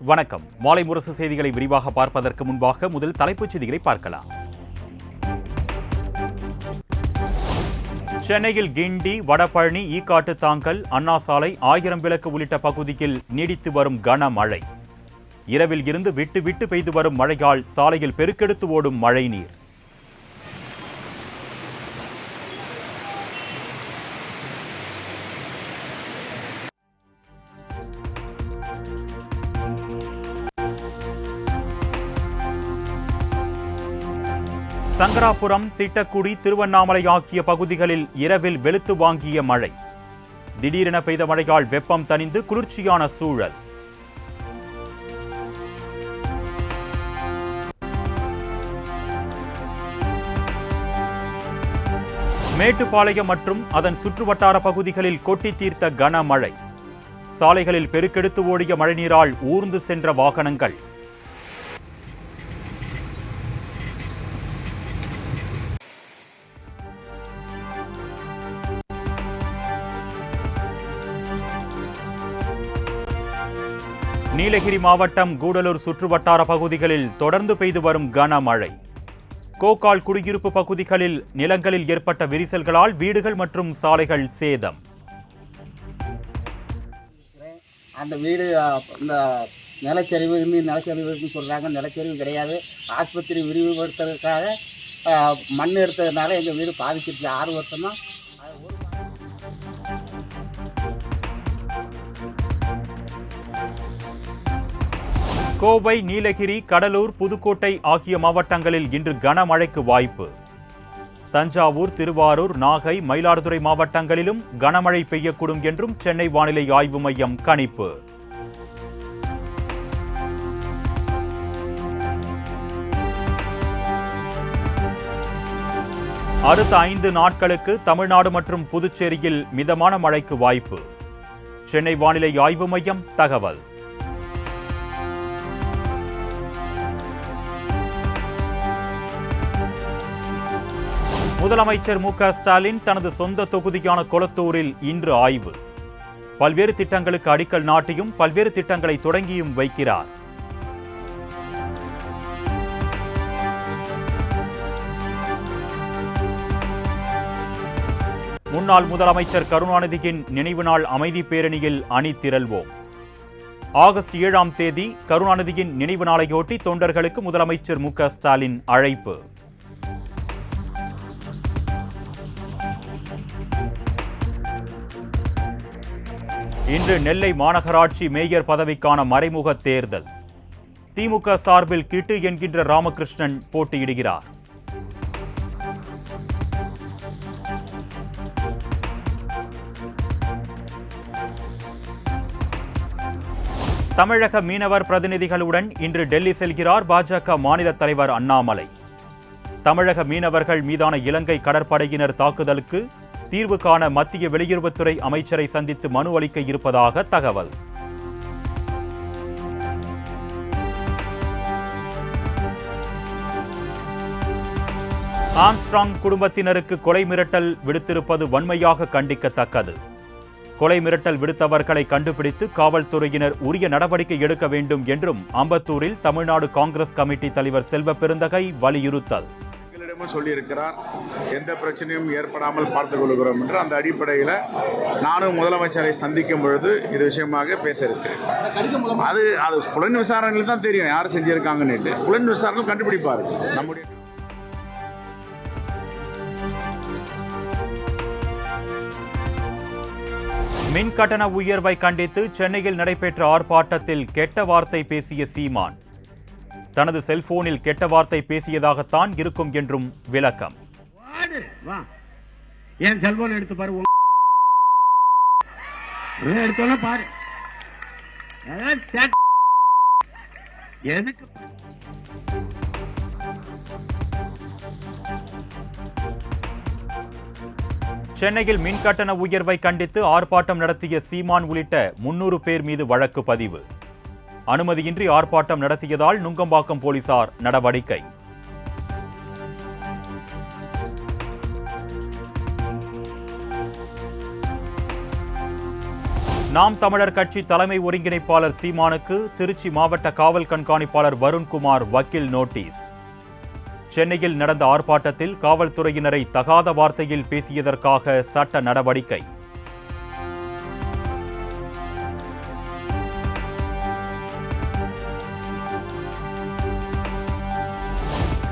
வணக்கம். மாலை முரசு செய்திகளை விரிவாக பார்ப்பதற்கு முன்பாக முதல் தலைப்புச் செய்திகளை பார்க்கலாம். சென்னையில் கிண்டி, வடபழனி, ஈக்காட்டு தாங்கல், அண்ணா சாலை, 1000 விளக்கு உள்ளிட்ட பகுதியில் நீடித்து வரும் கனமழை. இரவில் இருந்து விட்டு விட்டு பெய்து வரும் மழையால் சாலையில் பெருக்கெடுத்து ஓடும் மழைநீர். சங்கராபுரம், திட்டக்குடி, திருவண்ணாமலை ஆகிய பகுதிகளில் இரவில் வெளுத்து வாங்கிய மழை. திடீரென பெய்த மழையால் வெப்பம் தணிந்து குளிர்ச்சியான சூழல். மேட்டுப்பாளையம் மற்றும் அதன் சுற்றுவட்டார பகுதிகளில் கொட்டி தீர்த்த கனமழை. சாலைகளில் பெருக்கெடுத்து ஓடிய மழைநீரால் ஊர்ந்து சென்ற வாகனங்கள். நீலகிரி மாவட்டம் கூடலூர் சுற்றுவட்டார பகுதிகளில் தொடர்ந்து பெய்து வரும் கனமழை. கோக்கால் குடியிருப்பு பகுதிகளில் நிலங்களில் ஏற்பட்ட விரிசல்களால் வீடுகள் மற்றும் சாலைகள் சேதம். அந்த வீடு இந்த நிலச்சரிவு இன்னும் நிலச்சரிவுன்னு சொல்கிறாங்க. நிலச்சரிவு கிடையாது. ஆஸ்பத்திரி விரிவுபடுத்துறதுக்காக மண் எடுத்ததுனால எங்கள் வீடு பாதிச்சிருச்சு. 6 வருஷமாக. கோவை, நீலகிரி, கடலூர், புதுக்கோட்டை ஆகிய மாவட்டங்களில் இன்று கனமழைக்கு வாய்ப்பு. தஞ்சாவூர், திருவாரூர், நாகை, மயிலாடுதுறை மாவட்டங்களிலும் கனமழை பெய்யக்கூடும் என்றும் சென்னை வானிலை ஆய்வு மையம் கணிப்பு. அடுத்த 5 நாட்களுக்கு தமிழ்நாடு மற்றும் புதுச்சேரியில் மிதமான மழைக்கு வாய்ப்பு. சென்னை வானிலை ஆய்வு மையம் தகவல். முதலமைச்சர் மு.க. ஸ்டாலின் தனது சொந்த தொகுதியான கொளத்தூரில் இன்று ஆய்வு. பல்வேறு திட்டங்களுக்கு அடிக்கல் நாட்டியும் பல்வேறு திட்டங்களை தொடங்கியும் வைக்கிறார். முன்னாள் முதலமைச்சர் கருணாநிதியின் நினைவு நாள் அமைதி பேரணியில் அணி திரள்வோம். ஆகஸ்ட் 7ஆம் தேதி கருணாநிதியின் நினைவு நாளையொட்டி தொண்டர்களுக்கு முதலமைச்சர் மு.க. ஸ்டாலின் அழைப்பு. இன்று நெல்லை மாநகராட்சி மேயர் பதவிக்கான மறைமுக தேர்தல். திமுக சார்பில் கிட்டு என்கின்ற ராமகிருஷ்ணன் போட்டியிடுகிறார். தமிழக மீனவர் பிரதிநிதிகளுடன் இன்று டெல்லி செல்கிறார் பாஜக மாநில தலைவர் அண்ணாமலை. தமிழக மீனவர்கள் மீதான இலங்கை கடற்படையினர் தாக்குதலுக்கு தீர்வு காண மத்திய வெளியுறவுத்துறை அமைச்சரை சந்தித்து மனு அளிக்க இருப்பதாக தகவல். ஆம்ஸ்ட்ராங் குடும்பத்தினருக்கு கொலை மிரட்டல் விடுத்திருப்பது வன்மையாக கண்டிக்கத்தக்கது. கொலை மிரட்டல் விடுத்தவர்களை கண்டுபிடித்து காவல்துறையினர் உரிய நடவடிக்கை எடுக்க வேண்டும் என்றும் அம்பத்தூரில் தமிழ்நாடு காங்கிரஸ் கமிட்டி தலைவர் செல்வ பெருந்தகை வலியுறுத்தல். சொல்லியிருக்கிறார். எந்த பிரச்சனையும் ஏற்படாமல் பார்த்துக் கொள்கிறோம் என்று. அந்த அடிப்படையில் நானும் முதலமைச்சரை சந்திக்கும் பொழுது இது விஷயமாக பேச இருக்கிறேன். அது புலன் விசாரணையில் தான் தெரியும் யார் செஞ்சிருக்காங்கன்னு. புலன் விசாரணை கண்டுபிடிப்பார். நம்முடைய மின் கட்டண உயர்வை கண்டித்து சென்னையில் நடைபெற்ற ஆர்ப்பாட்டத்தில் கெட்ட வார்த்தை பேசிய சீமான். தனது செல்போனில் கெட்ட வார்த்தை பேசியதாகத்தான் இருக்கும் என்றும் விளக்கம். என் செல்போன் எடுத்து பாரு, எடுத்தோன்னு பாரு. எதுக்கு சென்னையில் மின் கட்டண உயர்வை கண்டித்து ஆர்ப்பாட்டம் நடத்திய சீமான் உள்ளிட்ட 300 பேர் மீது வழக்கு பதிவு. அனுமதியின்றி ஆர்ப்பாட்டம் நடத்தியதால் நுங்கம்பாக்கம் போலீசார் நடவடிக்கை. நாம் தமிழர் கட்சி தலைமை ஒருங்கிணைப்பாளர் சீமானுக்கு திருச்சி மாவட்ட காவல் கண்காணிப்பாளர் வருண்குமார் வக்கீல் நோட்டீஸ். சென்னையில் நடந்த ஆர்ப்பாட்டத்தில் காவல்துறையினரை தகாத வார்த்தையில் பேசியதற்காக சட்ட நடவடிக்கை.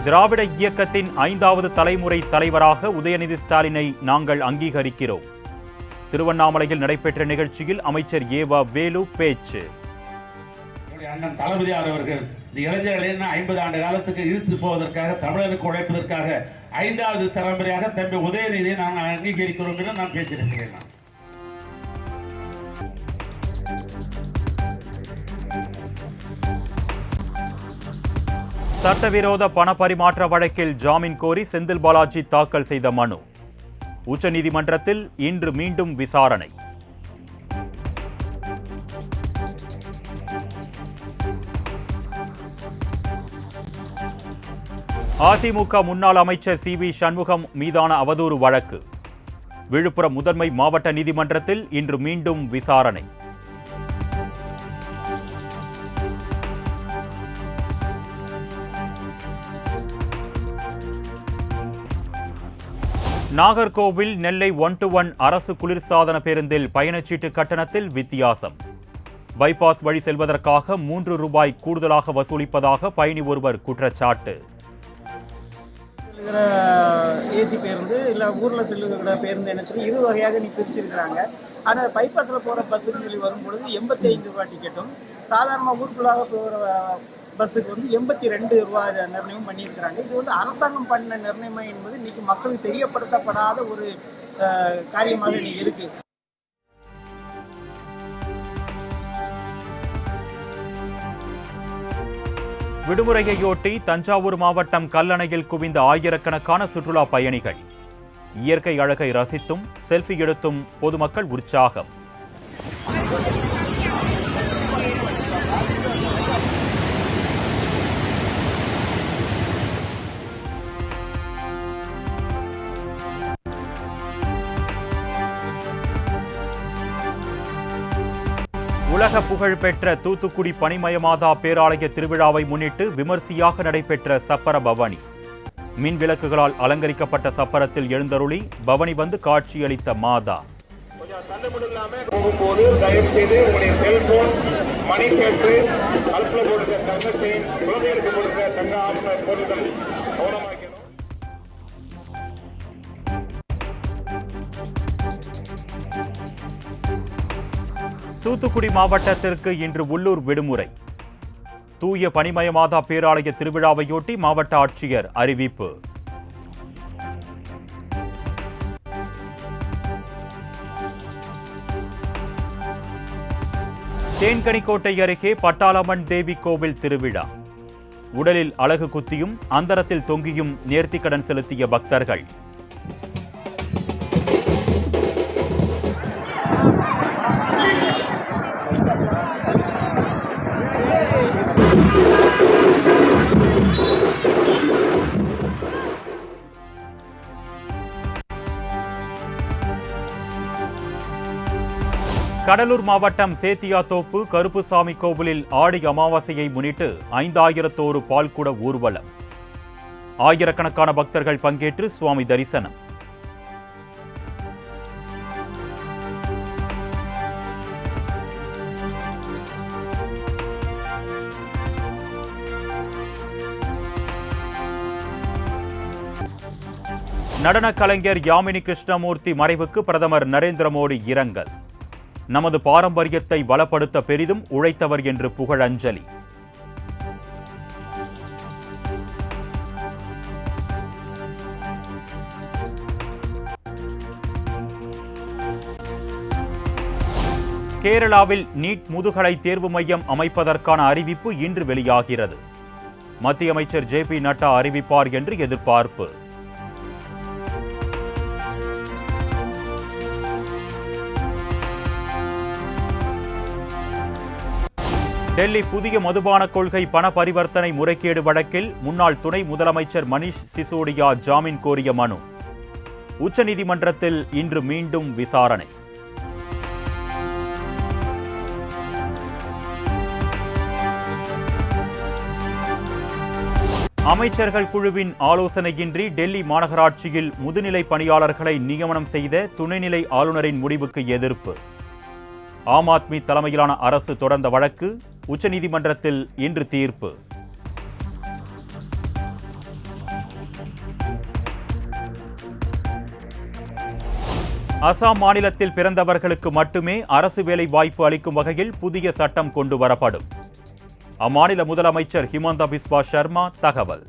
திராவிட இயக்கத்தின் 5வது தலைமுறை தலைவராக உதயநிதி ஸ்டாலினை நாங்கள் அங்கீகரிக்கிறோம். திருவண்ணாமலையில் நடைபெற்ற நிகழ்ச்சியில் அமைச்சர் ஏவா வேலு பேச்சு. அண்ணன் தளபதியார் அவர்கள் இந்த இளைஞர்களின் 50 ஆண்டு காலத்துக்கு இழுத்து போவதற்காக, தமிழருக்கு உழைப்பதற்காக 5வது தலைமுறையாக தம்பி உதயநிதியை நாங்கள் அங்கீகரிக்கிறோம் என்று நான் பேசியிருக்கிறேன். சட்டவிரோத பண பரிமாற்ற வழக்கில் ஜாமீன் கோரி செந்தில் பாலாஜி தாக்கல் செய்த மனு உச்சநீதிமன்றத்தில் இன்று மீண்டும் விசாரணை. அதிமுக முன்னாள் அமைச்சர் சி.வி. சண்முகம் மீதான அவதூறு வழக்கு விழுப்புரம் முதன்மை மாவட்ட நீதிமன்றத்தில் இன்று மீண்டும் விசாரணை. நாகர்கோவில் நெல்லை 1-to-1 அரசு குளிர்சாதன பேருந்தில் பயணச்சீட்டு கட்டணத்தில் வித்தியாசம். பைபாஸ் வழி செல்வதற்காக 3 ரூபாய் கூடுதலாக வசூலிப்பதாக பயணி ஒருவர் குற்றச்சாட்டு. ஏசி பேருந்து இல்லை ஊரில் செல்லுகிற பேருந்து என்ன சொல்லி இரு வகையாக நீ பிரிச்சிருக்கிறாங்க. ஆனால் பைபாஸில் போகிற பஸ்ஸுன்னு சொல்லி வரும்பொழுது 85 ரூபாய் டிக்கெட்டும், சாதாரண ஊருக்குள்ளாக போகிற பஸ்ஸுக்கு வந்து 82 ரூபாய் நிர்ணயம் பண்ணியிருக்கிறாங்க. இது வந்து அரசாங்கம் பண்ண நிர்ணயம் என்பது இன்னைக்கு மக்களுக்கு தெரியப்படுத்தப்படாத ஒரு காரியமாக இன்னைக்கு இருக்கு. விடுமுறையொட்டி தஞ்சாவூர் மாவட்டம் கல்லணையில் குவிந்த ஆயிரக்கணக்கான சுற்றுலா பயணிகள். இயற்கை அழகை ரசித்தும் செல்ஃபி எடுத்தும் பொதுமக்கள் உற்சாகம். உலக புகழ்பெற்ற தூத்துக்குடி பனிமயமாதா பேராலய திருவிழாவை முன்னிட்டு விமர்சையாக நடைபெற்ற சப்பர பவனி. மின் விளக்குகளால் அலங்கரிக்கப்பட்ட சப்பரத்தில் எழுந்தருளி பவனி வந்து காட்சியளித்த மாதா. போகும்போது தயவுசெய்து உங்களுடைய செல்போன், மணி கேட்டு, கழுத்துல போடுற தங்க செயின், குழந்தைகளுக்கு போடுற தங்க ஆபரண பொருட்கள் கவனமாக்கணும். தூத்துக்குடி மாவட்டத்திற்கு இன்று உள்ளூர் விடுமுறை. தூய பனிமயமாதா பேராலய திருவிழாவையொட்டி மாவட்ட ஆட்சியர் அறிவிப்பு. தேன்கனிக்கோட்டை அருகே பட்டாளம்மன் தேவி கோவில் திருவிழா. உடலில் அலகு குத்தியும் அந்தரத்தில் தொங்கியும் நேர்த்திக்கடன் செலுத்திய பக்தர்கள். கடலூர் மாவட்டம் சேத்தியாத்தோப்பு கருப்புசாமி கோவிலில் ஆடி அமாவாசையை முன்னிட்டு 5001 பால்குட ஊர்வலம். ஆயிரக்கணக்கான பக்தர்கள் பங்கேற்று சுவாமி தரிசனம். நடன கலைஞர் யாமினி கிருஷ்ணமூர்த்தி மறைவுக்கு பிரதமர் நரேந்திர மோடி இரங்கல். நமது பாரம்பரியத்தை வளப்படுத்த பெரிதும் உழைத்தவர் என்று புகழஞ்சலி. கேரளாவில் நீட் முதுகலை தேர்வு மையம் அமைப்பதற்கான அறிவிப்பு இன்று வெளியாகிறது. மத்திய அமைச்சர் ஜே.பி. நட்டா அறிவிப்பார் என்று எதிர்பார்ப்பு. டெல்லி புதிய மதுபான கொள்கை பண பரிவர்த்தனை முறைகேடு வழக்கில் முன்னாள் துணை முதலமைச்சர் மணீஷ் சிசோடியா ஜாமீன் கோரிய மனு. உச்சநீதிமன்றத்தில் இன்று மீண்டும் விசாரணை. அமைச்சர்கள் குழுவின் ஆலோசனையின்றி டெல்லி மாநகராட்சியில் முதுநிலை பணியாளர்களை நியமனம் செய்த துணைநிலை ஆளுநரின் முடிவுக்கு எதிர்ப்பு. ஆம் ஆத்மி தலைமையிலான அரசு தொடர்ந்த வழக்கு உச்சநீதிமன்றத்தில் இன்று தீர்ப்பு. அசாம் மாநிலத்தில் பிறந்தவர்களுக்கு மட்டுமே அரசு வேலை வாய்ப்பு அளிக்கும் வகையில் புதிய சட்டம் கொண்டு வரப்படும். அம்மாநில முதலமைச்சர் ஹிமந்தா பிஸ்வா சர்மா தகவல்.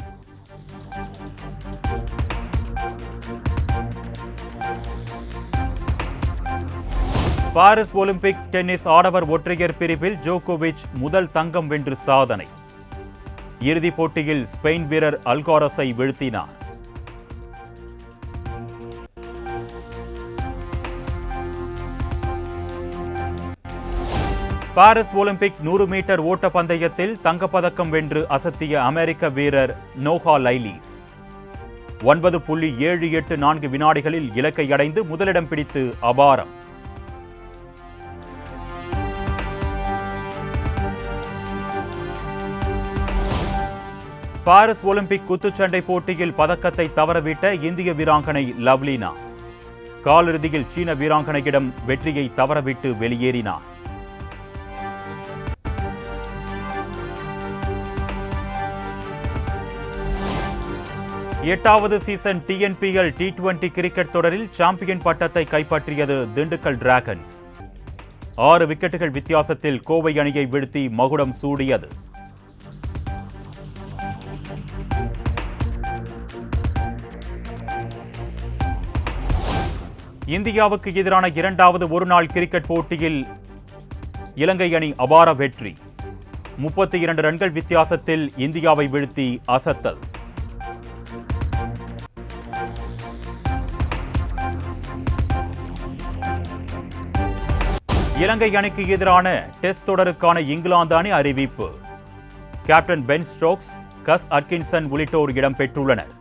பாரிஸ் ஒலிம்பிக் டென்னிஸ் ஆடவர் ஒற்றையர் பிரிவில் ஜோகோவிச் முதல் தங்கம் வென்று சாதனை. இறுதிப் போட்டியில் ஸ்பெயின் வீரர் அல்காரஸை வீழ்த்தினார். பாரிஸ் ஒலிம்பிக் 100 மீட்டர் ஓட்ட பந்தயத்தில் தங்கப்பதக்கம் வென்று அசத்திய அமெரிக்க வீரர் நோஹா லைலீஸ் 9.784 வினாடிகளில் இலக்கை அடைந்து முதலிடம் பிடித்து அபாரம். பாரிஸ் ஒலிம்பிக் குத்துச்சண்டை போட்டியில் பதக்கத்தை தவறவிட்ட இந்திய வீராங்கனை லவ்லினா காலிறுதியில் சீன வீராங்கனையிடம் வெற்றியை தவறவிட்டு வெளியேறினார். எட்டாவது சீசன் TNPL T20 கிரிக்கெட் தொடரில் சாம்பியன் பட்டத்தை கைப்பற்றியது திண்டுக்கல் டிராகன்ஸ். 6 விக்கெட்டுகள் வித்தியாசத்தில் கோவை அணியை வீழ்த்தி மகுடம் சூடியது. இந்தியாவுக்கு எதிரான 2வது ஒருநாள் கிரிக்கெட் போட்டியில் இலங்கை அணி அபார வெற்றி. 32 ரன்கள் வித்தியாசத்தில் இந்தியாவை வீழ்த்தி அசத்தல். இலங்கை அணிக்கு எதிரான டெஸ்ட் தொடருக்கான இங்கிலாந்து அணி அறிவிப்பு. கேப்டன் பென் ஸ்டோக்ஸ், கஸ் அட்கின்சன் உள்ளிட்டோர் இடம்பெற்றுள்ளனர்.